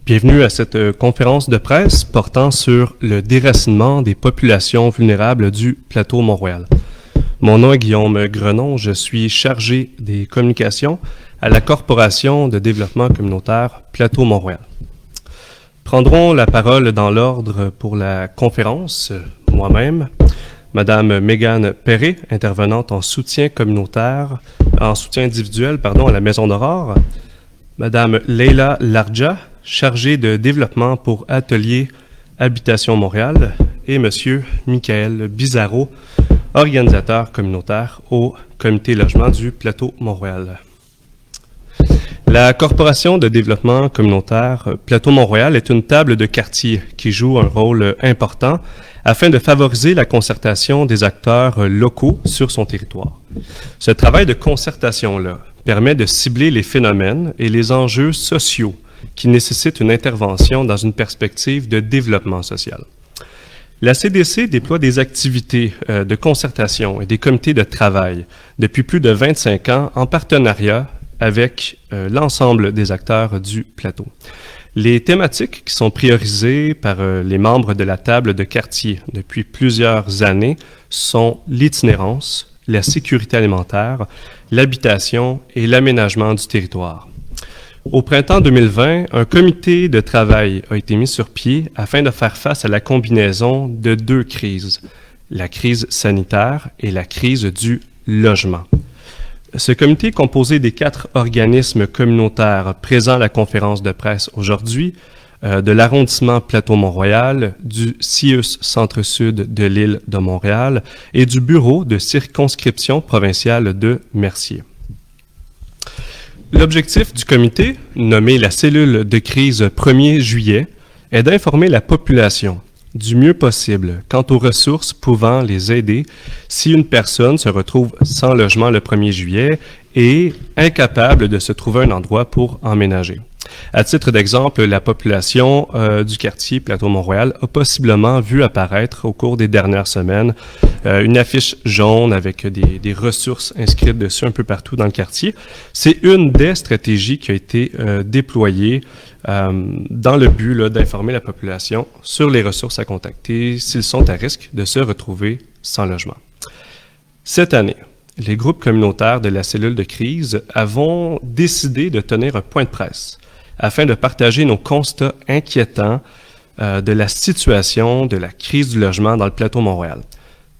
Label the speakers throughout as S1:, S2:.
S1: Bienvenue à cette conférence de presse portant sur le déracinement des populations vulnérables du plateau Mont-Royal. Mon nom est Guillaume Grenon, je suis chargé des communications à la Corporation de développement communautaire Plateau Mont-Royal. Prendront la parole dans l'ordre pour la conférence, moi-même, Madame Mégane Perret, intervenante en soutien communautaire, en soutien individuel, à la Maison d'Aurore, Madame Leila Larja, chargée de développement pour Atelier Habitation Montréal, et Monsieur Michael Bizarro, organisateur communautaire au Comité Logement du Plateau Mont-Royal. La Corporation de développement communautaire Plateau Mont-Royal est une table de quartier qui joue un rôle important afin de favoriser la concertation des acteurs locaux sur son territoire. Ce travail de concertation-là permet de cibler les phénomènes et les enjeux sociaux qui nécessitent une intervention dans une perspective de développement social. La CDC déploie des activités de concertation et des comités de travail depuis plus de 25 ans en partenariat avec l'ensemble des acteurs du plateau. Les thématiques qui sont priorisées par les membres de la table de quartier depuis plusieurs années sont l'itinérance, la sécurité alimentaire, l'habitation et l'aménagement du territoire. Au printemps 2020, un comité de travail a été mis sur pied afin de faire face à la combinaison de deux crises, la crise sanitaire et la crise du logement. Ce comité, composé des 4 organismes communautaires présents à la conférence de presse aujourd'hui, de l'arrondissement Plateau-Mont-Royal, du CIUS Centre-Sud de l'île de Montréal et du bureau de circonscription provinciale de Mercier. L'objectif du comité, nommé la cellule de crise 1er juillet, est d'informer la population du mieux possible quant aux ressources pouvant les aider si une personne se retrouve sans logement le 1er juillet et incapable de se trouver un endroit pour emménager. À titre d'exemple, la population du quartier Plateau-Mont-Royal a possiblement vu apparaître au cours des dernières semaines une affiche jaune avec des ressources inscrites dessus un peu partout dans le quartier. C'est une des stratégies qui a été déployée dans le but d'informer la population sur les ressources à contacter s'ils sont à risque de se retrouver sans logement. Cette année, les groupes communautaires de la cellule de crise avons décidé de tenir un point de presse afin de partager nos constats inquiétants de la situation de la crise du logement dans le plateau Mont-Royal.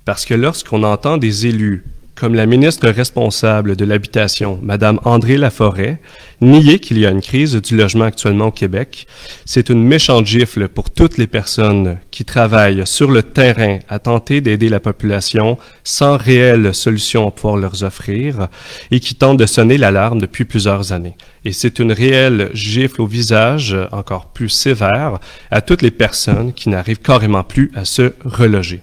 S1: Parce que lorsqu'on entend des élus, comme la ministre responsable de l'Habitation, Mme André Laforêt, nier qu'il y a une crise du logement actuellement au Québec, c'est une méchante gifle pour toutes les personnes qui travaillent sur le terrain à tenter d'aider la population sans réelle solution à pouvoir leur offrir et qui tentent de sonner l'alarme depuis plusieurs années. Et c'est une réelle gifle au visage, encore plus sévère, à toutes les personnes qui n'arrivent carrément plus à se reloger.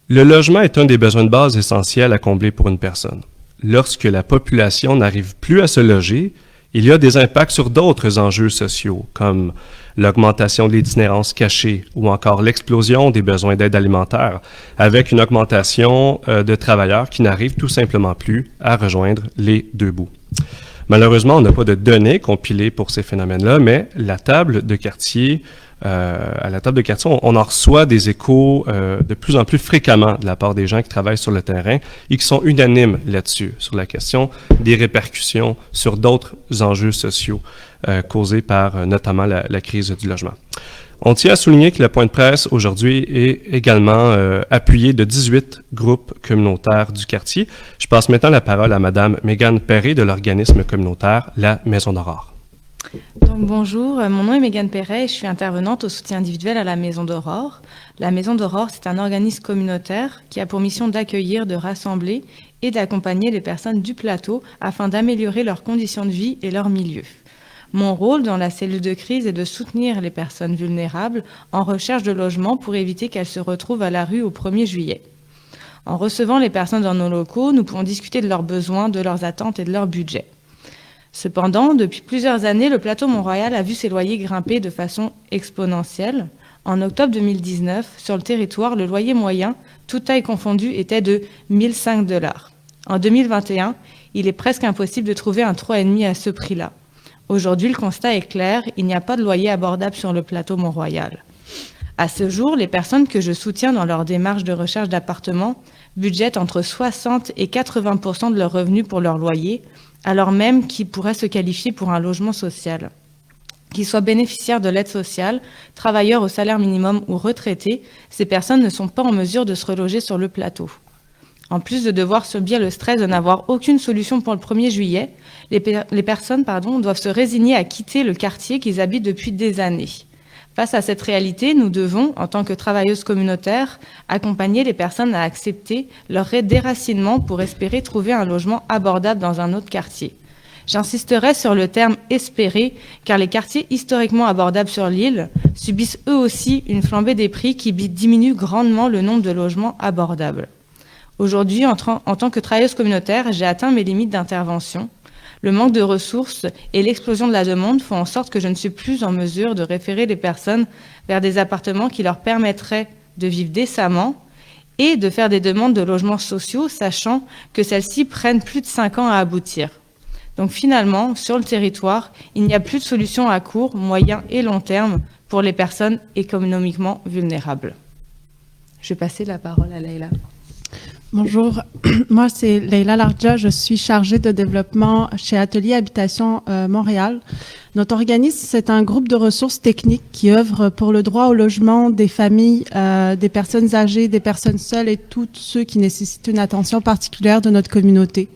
S1: Le logement est un des besoins de base essentiels à combler pour une personne. Lorsque la population n'arrive plus à se loger, il y a des impacts sur d'autres enjeux sociaux, comme l'augmentation de l'itinérance cachée ou encore l'explosion des besoins d'aide alimentaire, avec une augmentation de travailleurs qui n'arrivent tout simplement plus à rejoindre les deux bouts. Malheureusement, on n'a pas de données compilées pour ces phénomènes-là, mais à la table de quartier, on en reçoit des échos de plus en plus fréquemment de la part des gens qui travaillent sur le terrain et qui sont unanimes là-dessus, sur la question des répercussions sur d'autres enjeux sociaux causés par notamment la crise du logement. On tient à souligner que le point de presse aujourd'hui est également appuyé de 18 groupes communautaires du quartier. Je passe maintenant la parole à Mme Mégane Perret de l'organisme communautaire La Maison d'Aurore.
S2: Donc, bonjour, mon nom est Mégane Perret et je suis intervenante au soutien individuel à la Maison d'Aurore. La Maison d'Aurore, c'est un organisme communautaire qui a pour mission d'accueillir, de rassembler et d'accompagner les personnes du plateau afin d'améliorer leurs conditions de vie et leur milieu. Mon rôle dans la cellule de crise est de soutenir les personnes vulnérables en recherche de logement pour éviter qu'elles se retrouvent à la rue au 1er juillet. En recevant les personnes dans nos locaux, nous pouvons discuter de leurs besoins, de leurs attentes et de leur budget. Cependant, depuis plusieurs années, le plateau Mont-Royal a vu ses loyers grimper de façon exponentielle. En octobre 2019, sur le territoire, le loyer moyen, toute taille confondue, était de 1 005 $. En 2021, il est presque impossible de trouver un 3,5 à ce prix-là. Aujourd'hui, le constat est clair, il n'y a pas de loyer abordable sur le plateau Mont-Royal. À ce jour, les personnes que je soutiens dans leur démarche de recherche d'appartements budgètent entre 60 et 80% de leurs revenus pour leur loyer, alors même qu'ils pourraient se qualifier pour un logement social. Qu'ils soient bénéficiaires de l'aide sociale, travailleurs au salaire minimum ou retraités, ces personnes ne sont pas en mesure de se reloger sur le plateau. En plus de devoir subir le stress de n'avoir aucune solution pour le 1er juillet, les personnes doivent se résigner à quitter le quartier qu'ils habitent depuis des années. Face à cette réalité, nous devons, en tant que travailleuses communautaires, accompagner les personnes à accepter leur déracinement pour espérer trouver un logement abordable dans un autre quartier. J'insisterai sur le terme « espérer » car les quartiers historiquement abordables sur l'île subissent eux aussi une flambée des prix qui diminue grandement le nombre de logements abordables. Aujourd'hui, en tant que travailleuse communautaire, j'ai atteint mes limites d'intervention. Le manque de ressources et l'explosion de la demande font en sorte que je ne suis plus en mesure de référer les personnes vers des appartements qui leur permettraient de vivre décemment et de faire des demandes de logements sociaux, sachant que celles-ci prennent plus de 5 ans à aboutir. Donc finalement, sur le territoire, il n'y a plus de solution à court, moyen et long terme pour les personnes économiquement vulnérables. Je vais passer la parole à Leïla.
S3: Bonjour, moi c'est Leïla Lardja, je suis chargée de développement chez Atelier Habitation Montréal. Notre organisme, c'est un groupe de ressources techniques qui œuvre pour le droit au logement des familles, des personnes âgées, des personnes seules et tous ceux qui nécessitent une attention particulière de notre communauté.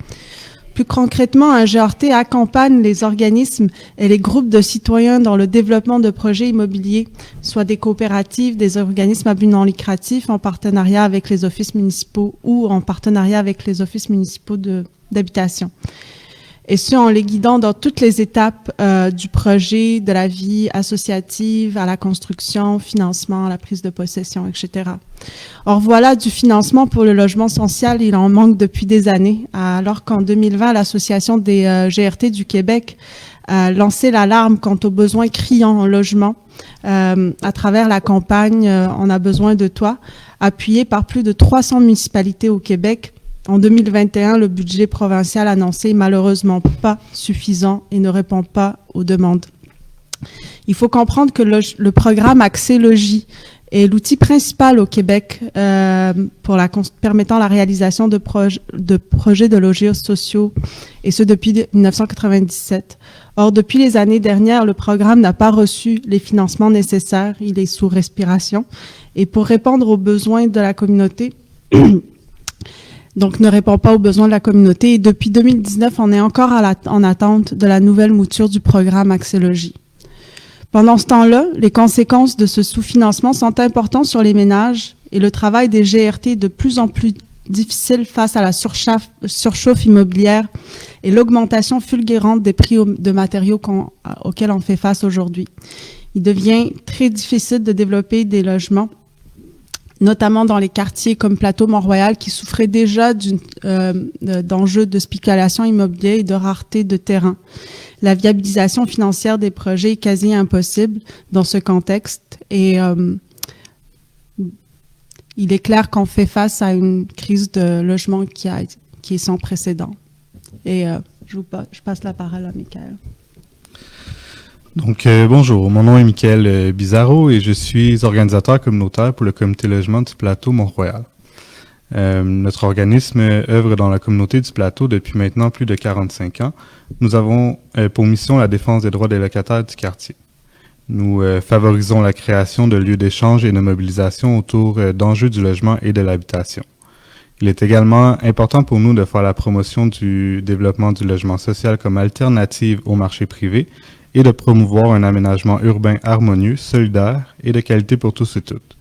S3: Plus concrètement, un GRT accompagne les organismes et les groupes de citoyens dans le développement de projets immobiliers, soit des coopératives, des organismes à but non lucratif en partenariat avec les offices municipaux ou en partenariat avec les offices municipaux d'habitation. Et ce, en les guidant dans toutes les étapes du projet, de la vie associative, à la construction, financement, à la prise de possession, etc. Or voilà, du financement pour le logement social, il en manque depuis des années, alors qu'en 2020, l'Association des GRT du Québec a lancé l'alarme quant aux besoins criants en logement à travers la campagne « On a besoin de toi », appuyée par plus de 300 municipalités au Québec. En 2021, le budget provincial annoncé est malheureusement pas suffisant et ne répond pas aux demandes. Il faut comprendre que le programme Accès Logis est l'outil principal au Québec permettant la réalisation de projets de logements sociaux, et ce depuis 1997. Or, depuis les années dernières, le programme n'a pas reçu les financements nécessaires, il est sous respiration, et pour répondre aux besoins de la communauté, donc ne répond pas aux besoins de la communauté. Et depuis 2019, on est encore en attente de la nouvelle mouture du programme Accès Logis. Pendant ce temps-là, les conséquences de ce sous-financement sont importantes sur les ménages et le travail des GRT est de plus en plus difficile face à la surchauffe immobilière et l'augmentation fulgurante des prix de matériaux auxquels on fait face aujourd'hui. Il devient très difficile de développer des logements, notamment dans les quartiers comme Plateau Mont-Royal, qui souffraient déjà d'enjeux de spéculation immobilière et de rareté de terrain. La viabilisation financière des projets est quasi impossible dans ce contexte et il est clair qu'on fait face à une crise de logement qui est sans précédent. Et je passe la parole à Michael.
S4: Donc, bonjour, mon nom est Michael Bizarro et je suis organisateur communautaire pour le comité logement du Plateau Mont-Royal. Notre organisme œuvre dans la communauté du Plateau depuis maintenant plus de 45 ans. Nous avons pour mission la défense des droits des locataires du quartier. Nous favorisons la création de lieux d'échange et de mobilisation autour d'enjeux du logement et de l'habitation. Il est également important pour nous de faire la promotion du développement du logement social comme alternative au marché privé et de promouvoir un aménagement urbain harmonieux, solidaire et de qualité pour tous et toutes.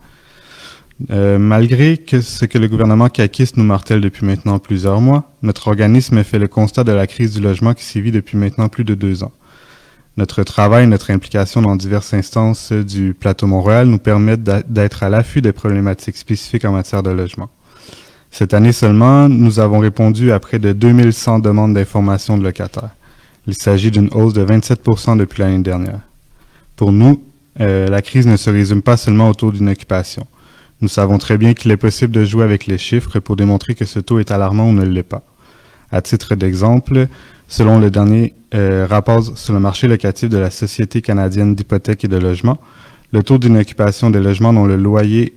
S4: Malgré ce que le gouvernement caquiste nous martèle depuis maintenant plusieurs mois, notre organisme fait le constat de la crise du logement qui sévit depuis maintenant plus de 2 ans. Notre travail et notre implication dans diverses instances du Plateau Mont-Royal nous permettent d'être à l'affût des problématiques spécifiques en matière de logement. Cette année seulement, nous avons répondu à près de 2100 demandes d'information de locataires. Il s'agit d'une hausse de 27% depuis l'année dernière. Pour nous, la crise ne se résume pas seulement autour d'une occupation. Nous savons très bien qu'il est possible de jouer avec les chiffres pour démontrer que ce taux est alarmant ou ne l'est pas. À titre d'exemple, selon le dernier rapport sur le marché locatif de la Société canadienne d'hypothèques et de logement, le taux d'inoccupation des logements dont les loyers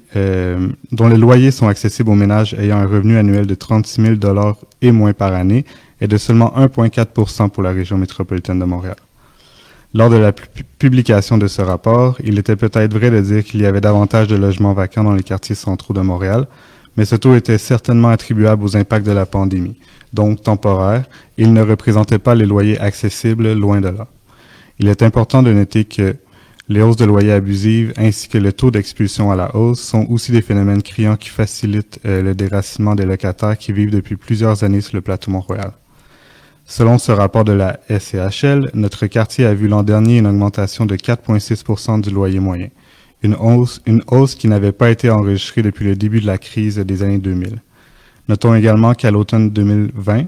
S4: sont accessibles aux ménages ayant un revenu annuel de 36 000 $ et moins par année est de seulement 1,4 % pour la région métropolitaine de Montréal. Lors de la publication de ce rapport, il était peut-être vrai de dire qu'il y avait davantage de logements vacants dans les quartiers centraux de Montréal, mais ce taux était certainement attribuable aux impacts de la pandémie, donc temporaire, et il ne représentait pas les loyers accessibles, loin de là. Il est important de noter que les hausses de loyers abusives ainsi que le taux d'expulsion à la hausse sont aussi des phénomènes criants qui facilitent le déracinement des locataires qui vivent depuis plusieurs années sur le plateau Mont-Royal. Selon ce rapport de la SCHL, notre quartier a vu l'an dernier une augmentation de 4,6 % du loyer moyen, une hausse qui n'avait pas été enregistrée depuis le début de la crise des années 2000. Notons également qu'à l'automne 2020,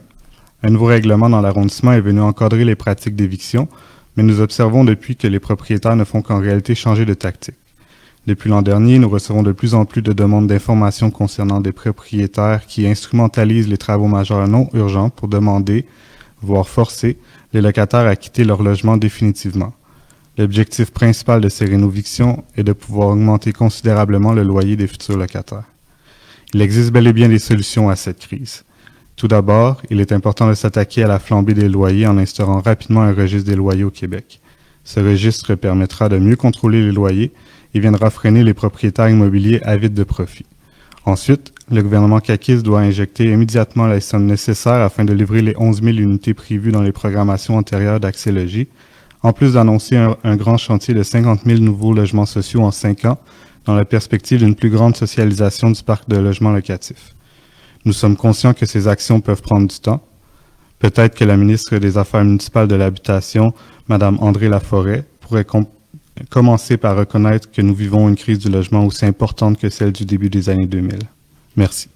S4: un nouveau règlement dans l'arrondissement est venu encadrer les pratiques d'éviction, mais nous observons depuis que les propriétaires ne font qu'en réalité changer de tactique. Depuis l'an dernier, nous recevons de plus en plus de demandes d'informations concernant des propriétaires qui instrumentalisent les travaux majeurs non urgents pour demander, voire forcer, les locataires à quitter leur logement définitivement. L'objectif principal de ces rénovictions est de pouvoir augmenter considérablement le loyer des futurs locataires. Il existe bel et bien des solutions à cette crise. Tout d'abord, il est important de s'attaquer à la flambée des loyers en instaurant rapidement un registre des loyers au Québec. Ce registre permettra de mieux contrôler les loyers et viendra freiner les propriétaires immobiliers avides de profit. Ensuite, le gouvernement caquiste doit injecter immédiatement les sommes nécessaires afin de livrer les 11 000 unités prévues dans les programmations antérieures d'Accès Logis, en plus d'annoncer un grand chantier de 50 000 nouveaux logements sociaux en 5 ans, dans la perspective d'une plus grande socialisation du parc de logements locatifs. Nous sommes conscients que ces actions peuvent prendre du temps. Peut-être que la ministre des Affaires municipales de l'Habitation, Mme André Laforêt, pourrait commencer par reconnaître que nous vivons une crise du logement aussi importante que celle du début des années 2000. Merci.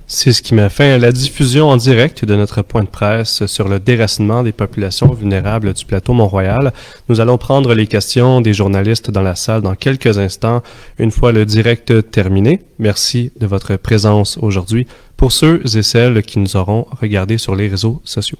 S1: C'est ce qui met fin à la diffusion en direct de notre point de presse sur le déracinement des populations vulnérables du plateau Mont-Royal. Nous allons prendre les questions des journalistes dans la salle dans quelques instants, une fois le direct terminé. Merci de votre présence aujourd'hui pour ceux et celles qui nous auront regardés sur les réseaux sociaux.